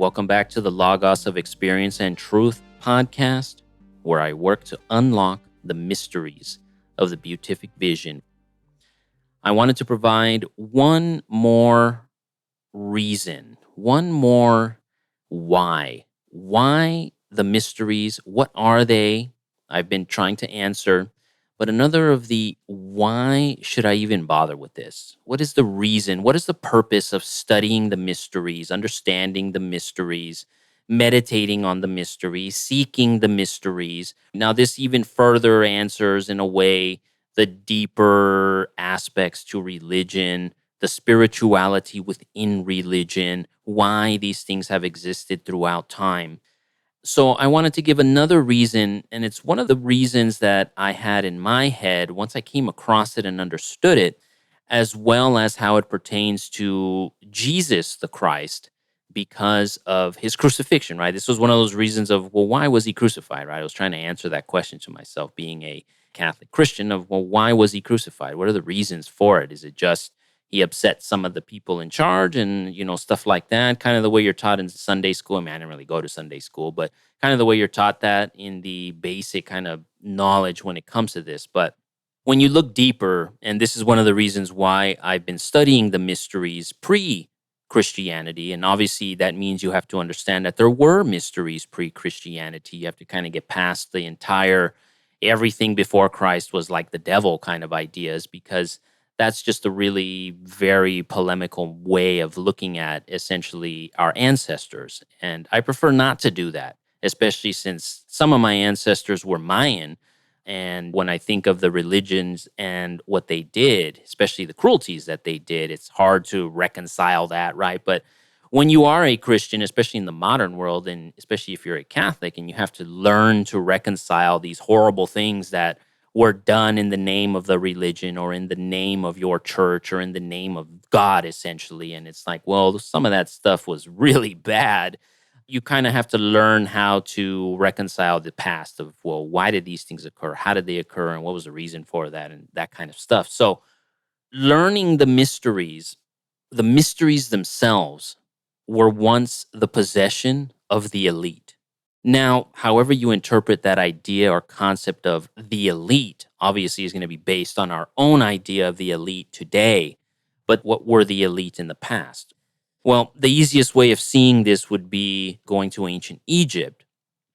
Welcome back to the Logos of Experience and Truth podcast, where I work to unlock the mysteries of the beatific vision. I wanted to provide one more reason, one more why. Why the mysteries? What are they? I've been trying to answer. But another of the why should I even bother with this? What is the reason? What is the purpose of studying the mysteries, understanding the mysteries, meditating on the mysteries, seeking the mysteries? Now, this even further answers, in a way, the deeper aspects to religion, the spirituality within religion, why these things have existed throughout time. So I wanted to give another reason, and it's one of the reasons that I had in my head once I came across it and understood it, as well as how it pertains to Jesus the Christ because of his crucifixion, right? This was one of those reasons of, well, why was he crucified, right? I was trying to answer that question to myself, being a Catholic Christian, of, well, why was he crucified? What are the reasons for it? Is it just he upset some of the people in charge and, stuff like that? Kind of the way you're taught in Sunday school. I mean, I didn't really go to Sunday school, but kind of the way you're taught that in the basic kind of knowledge when it comes to this. But when you look deeper, and this is one of the reasons why I've been studying the mysteries pre-Christianity, and obviously that means you have to understand that there were mysteries pre-Christianity. You have to kind of get past the entire everything before Christ was like the devil kind of ideas, because that's just a really very polemical way of looking at essentially our ancestors. And I prefer not to do that, especially since some of my ancestors were Mayan. And when I think of the religions and what they did, especially the cruelties that they did, it's hard to reconcile that, right? But when you are a Christian, especially in the modern world, and especially if you're a Catholic, and you have to learn to reconcile these horrible things that were done in the name of the religion or in the name of your church or in the name of God, essentially. And it's like, well, some of that stuff was really bad. You kind of have to learn how to reconcile the past of, well, why did these things occur? How did they occur? And what was the reason for that? And that kind of stuff. So learning the mysteries themselves were once the possession of the elite. Now, however you interpret that idea or concept of the elite, obviously is going to be based on our own idea of the elite today. But what were the elite in the past? Well, the easiest way of seeing this would be going to ancient Egypt.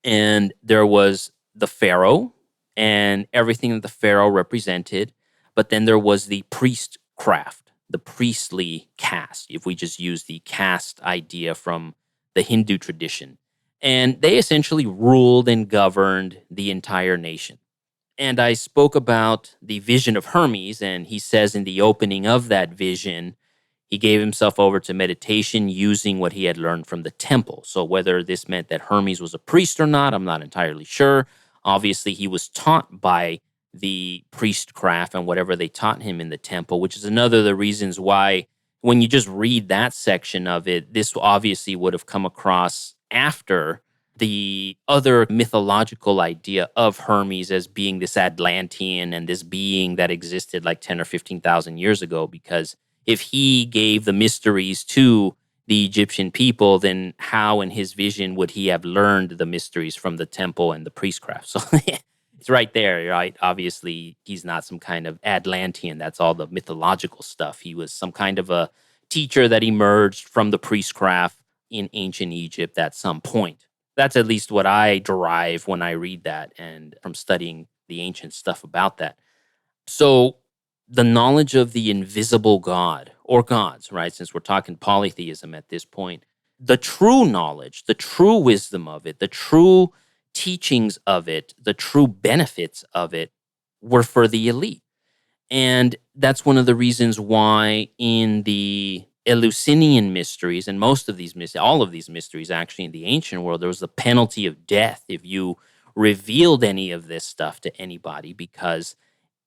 And there was the pharaoh and everything that the pharaoh represented. But then there was the priestcraft, the priestly caste, if we just use the caste idea from the Hindu tradition. And they essentially ruled and governed the entire nation. And I spoke about the vision of Hermes, and he says in the opening of that vision, he gave himself over to meditation using what he had learned from the temple. So whether this meant that Hermes was a priest or not, I'm not entirely sure. Obviously, he was taught by the priestcraft and whatever they taught him in the temple, which is another of the reasons why when you just read that section of it, this obviously would have come across after the other mythological idea of Hermes as being this Atlantean and this being that existed like 10 or 15,000 years ago. Because if he gave the mysteries to the Egyptian people, then how in his vision would he have learned the mysteries from the temple and the priestcraft? So it's right there, right? Obviously, he's not some kind of Atlantean. That's all the mythological stuff. He was some kind of a teacher that emerged from the priestcraft in ancient Egypt at some point. That's at least what I derive when I read that and from studying the ancient stuff about that. So the knowledge of the invisible God or gods, right? Since we're talking polytheism at this point, the true knowledge, the true wisdom of it, the true teachings of it, the true benefits of it were for the elite. And that's one of the reasons why in the Eleusinian mysteries, and most of these mysteries, all of these mysteries actually in the ancient world, there was the penalty of death if you revealed any of this stuff to anybody, because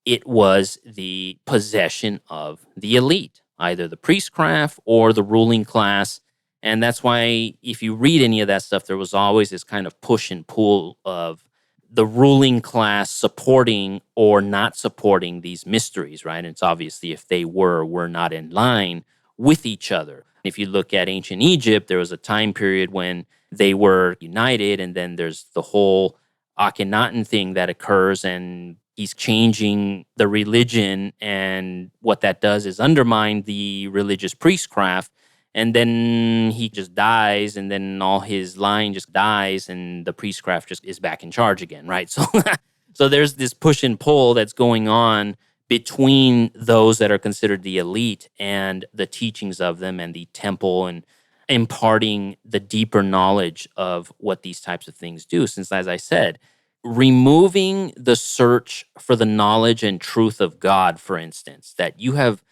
it was the possession of the elite, either the priestcraft or the ruling class. And that's why if you read any of that stuff, there was always this kind of push and pull of the ruling class supporting or not supporting these mysteries, right? And it's obviously if they were not in line with each other. If you look at ancient Egypt, there was a time period when they were united, and then there's the whole Akhenaten thing that occurs, and he's changing the religion, and what that does is undermine the religious priestcraft, and then he just dies, and then all his line just dies, and the priestcraft just is back in charge again, right? So so there's this push and pull that's going on between those that are considered the elite and the teachings of them and the temple, and imparting the deeper knowledge of what these types of things do. Since, as I said, removing the search for the knowledge and truth of God, for instance, that you have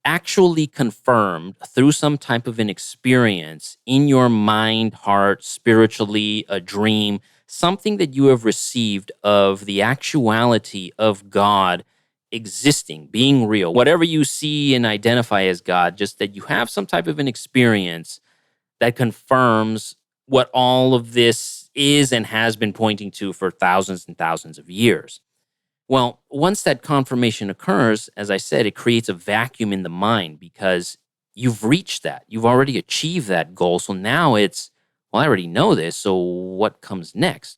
actually confirmed through some type of an experience in your mind, heart, spiritually, a dream, something that you have received of the actuality of God existing, being real, whatever you see and identify as God, just that you have some type of an experience that confirms what all of this is and has been pointing to for thousands and thousands of years. Well, once that confirmation occurs, as I said, it creates a vacuum in the mind because you've reached that. You've already achieved that goal. So now it's, well, I already know this. So what comes next?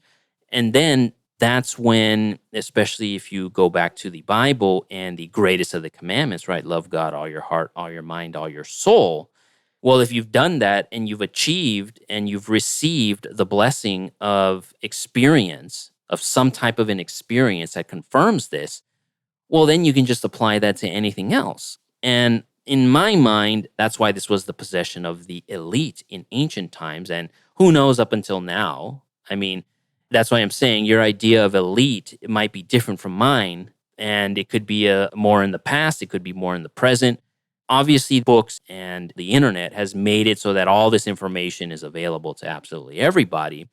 And then that's when, especially if you go back to the Bible and the greatest of the commandments, right? Love God, all your heart, all your mind, all your soul. Well, if you've done that and you've achieved and you've received the blessing of experience, of some type of an experience that confirms this, well, then you can just apply that to anything else. And in my mind, that's why this was the possession of the elite in ancient times. And who knows up until now? I mean, that's why I'm saying your idea of elite, it might be different from mine. And it could be more in the past, it could be more in the present. Obviously, books and the internet has made it so that all this information is available to absolutely everybody.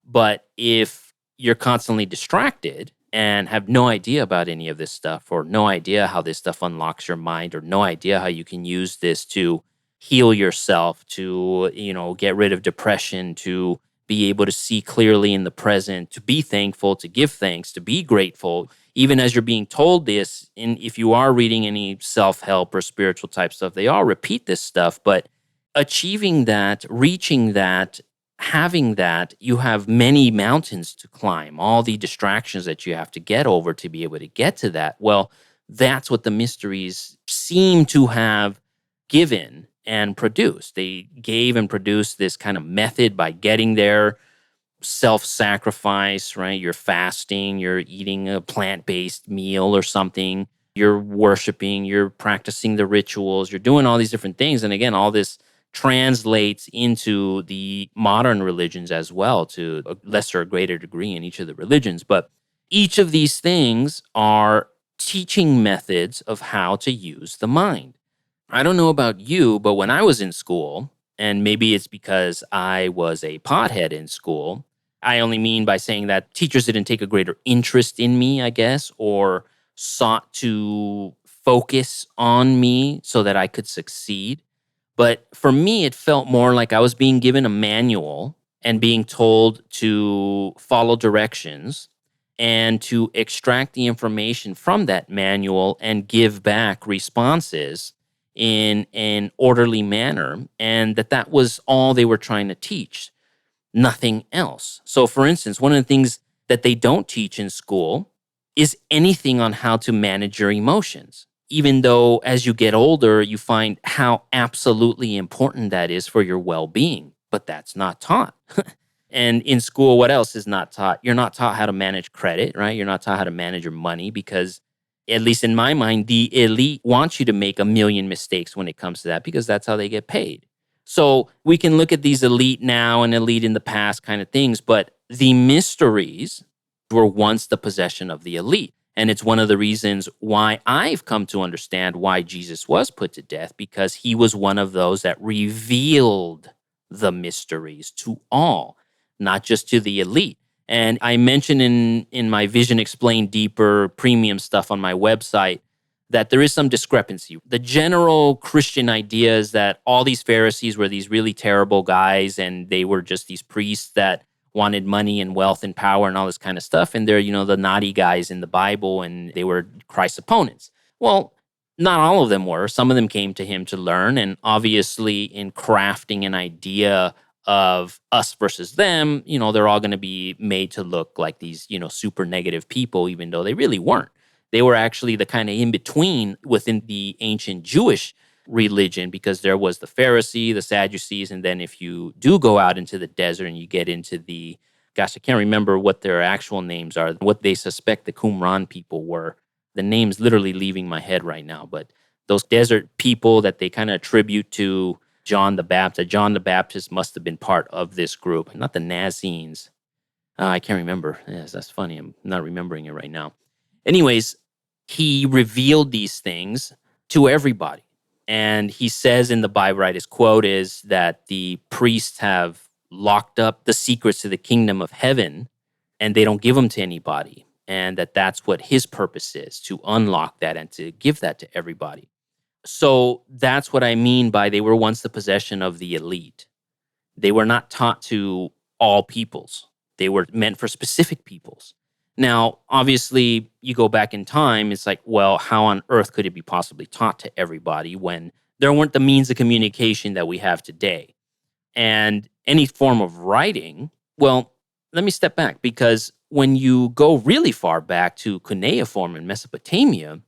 But if you're constantly distracted and have no idea about any of this stuff, or no idea how this stuff unlocks your mind, or no idea how you can use this to heal yourself, to, get rid of depression, to be able to see clearly in the present, to be thankful, to give thanks, to be grateful, even as you're being told this, and if you are reading any self-help or spiritual type stuff, they all repeat this stuff, but achieving that, reaching that, having that, you have many mountains to climb, all the distractions that you have to get over to be able to get to that. Well, that's what the mysteries seem to have given and produced. They gave and produced this kind of method by getting there, self-sacrifice, right? You're fasting, you're eating a plant-based meal or something, you're worshiping, you're practicing the rituals, you're doing all these different things. And again, all this translates into the modern religions as well, to a lesser or greater degree in each of the religions. But each of these things are teaching methods of how to use the mind. I don't know about you, but when I was in school, and maybe it's because I was a pothead in school, I only mean by saying that teachers didn't take a greater interest in me, I guess, or sought to focus on me so that I could succeed. But for me, it felt more like I was being given a manual and being told to follow directions and to extract the information from that manual and give back responses in an orderly manner, and that was all they were trying to teach, nothing else. So, for instance, one of the things that they don't teach in school is anything on how to manage your emotions, even though as you get older, you find how absolutely important that is for your well-being. But that's not taught. And in school, what else is not taught? You're not taught how to manage credit, right? You're not taught how to manage your money because, at least in my mind, the elite wants you to make a million mistakes when it comes to that because that's how they get paid. So we can look at these elite now and elite in the past kind of things, but the mysteries were once the possession of the elite. And it's one of the reasons why I've come to understand why Jesus was put to death, because he was one of those that revealed the mysteries to all, not just to the elite. And I mentioned in my Vision Explained Deeper premium stuff on my website that there is some discrepancy. The general Christian idea is that all these Pharisees were these really terrible guys and they were just these priests that wanted money and wealth and power and all this kind of stuff. And they're, the naughty guys in the Bible and they were Christ's opponents. Well, Not all of them were. Some of them came to him to learn. And obviously, in crafting an idea of us versus them, they're all going to be made to look like these, super negative people, even though they really weren't. They were actually the kind of in between within the ancient Jewish religion, because there was the Pharisee, the Sadducees, and then if you do go out into the desert and you get into the, gosh, I can't remember what their actual names are, what they suspect the Qumran people were. The name's literally leaving my head right now, but those desert people that they kind of attribute to John the Baptist. John the Baptist must have been part of this group, not the Nazarenes. I can't remember. Yes, that's funny. I'm not remembering it right now. Anyways, he revealed these things to everybody. And he says in the Bible, right, his quote is that the priests have locked up the secrets to the kingdom of heaven and they don't give them to anybody. And that's what his purpose is, to unlock that and to give that to everybody. So that's what I mean by they were once the possession of the elite. They were not taught to all peoples. They were meant for specific peoples. Now, obviously, you go back in time, it's like, well, how on earth could it be possibly taught to everybody when there weren't the means of communication that we have today? And any form of writing, well, let me step back, because when you go really far back to cuneiform in Mesopotamia,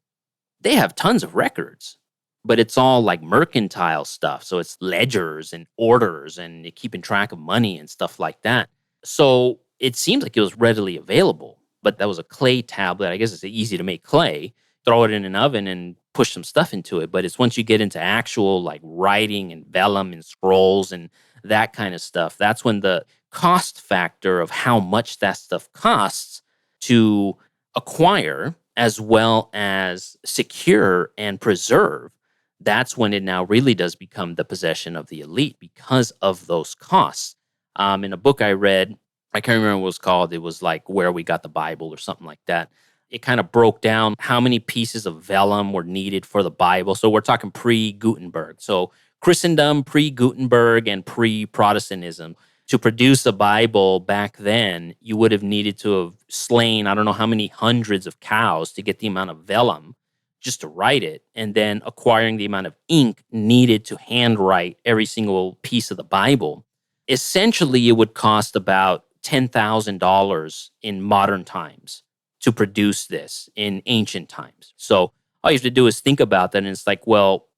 they have tons of records, but it's all like mercantile stuff. So it's ledgers and orders and keeping track of money and stuff like that. So it seems like it was readily available, but that was a clay tablet. I guess it's easy to make clay, throw it in an oven and push some stuff into it. But it's once you get into actual like writing and vellum and scrolls and that kind of stuff, that's when the cost factor of how much that stuff costs to acquire as well as secure and preserve, that's when it now really does become the possession of the elite because of those costs. In a book I read, I can't remember what it was called. It was like Where We Got the Bible or something like that. It kind of broke down how many pieces of vellum were needed for the Bible. So we're talking pre-Gutenberg. So Christendom, pre-Gutenberg, and pre-Protestantism. To produce a Bible back then, you would have needed to have slain, I don't know how many hundreds of cows to get the amount of vellum just to write it, and then acquiring the amount of ink needed to handwrite every single piece of the Bible. Essentially, it would cost about $10,000 in modern times to produce this in ancient times. So all you have to do is think about that, and it's like, well,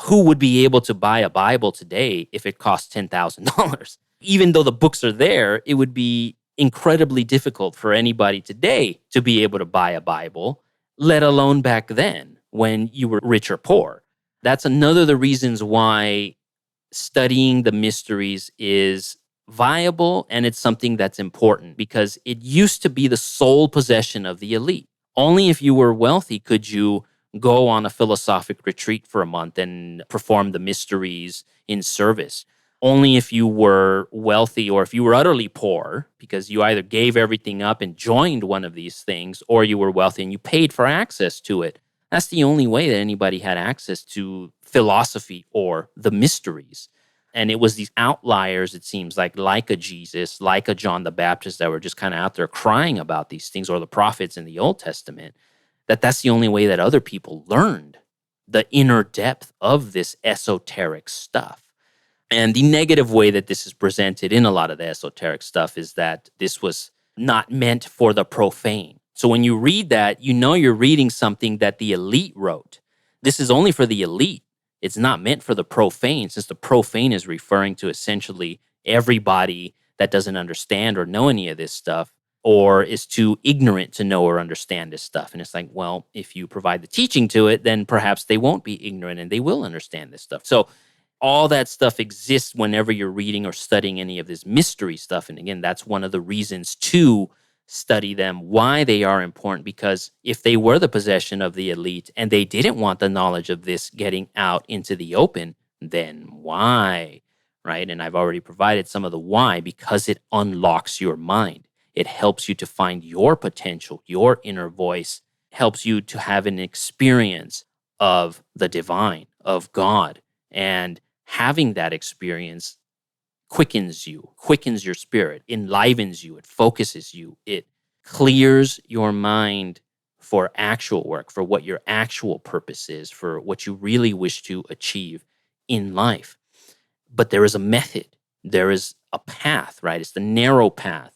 who would be able to buy a Bible today if it costs $10,000? Even though the books are there, it would be incredibly difficult for anybody today to be able to buy a Bible, let alone back then when you were rich or poor. That's another of the reasons why studying the mysteries is viable, and it's something that's important, because it used to be the sole possession of the elite. Only if you were wealthy could you go on a philosophic retreat for a month and perform the mysteries in service. Only if you were wealthy, or if you were utterly poor, because you either gave everything up and joined one of these things, or you were wealthy and you paid for access to it. That's the only way that anybody had access to philosophy or the mysteries. And it was these outliers, it seems like a Jesus, like a John the Baptist, that were just kind of out there crying about these things, or the prophets in the Old Testament, that's the only way that other people learned the inner depth of this esoteric stuff. And the negative way that this is presented in a lot of the esoteric stuff is that this was not meant for the profane. So when you read that, you know you're reading something that the elite wrote. This is only for the elite. It's not meant for the profane, since the profane is referring to essentially everybody that doesn't understand or know any of this stuff, or is too ignorant to know or understand this stuff. And it's like, well, if you provide the teaching to it, then perhaps they won't be ignorant and they will understand this stuff. So all that stuff exists whenever you're reading or studying any of this mystery stuff. And again, that's one of the reasons to study them, why they are important, because if they were the possession of the elite and they didn't want the knowledge of this getting out into the open, then why? Right? And I've already provided some of the why, because it unlocks your mind. It helps you to find your potential, your inner voice, helps you to have an experience of the divine, of God. And having that experience quickens you, quickens your spirit, enlivens you, it focuses you, it clears your mind for actual work, for what your actual purpose is, for what you really wish to achieve in life. But there is a method, there is a path, right? It's the narrow path.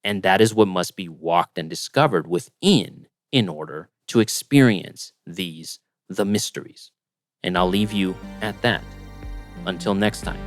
And that is what must be walked and discovered within in order to experience the mysteries. And I'll leave you at that. Until next time.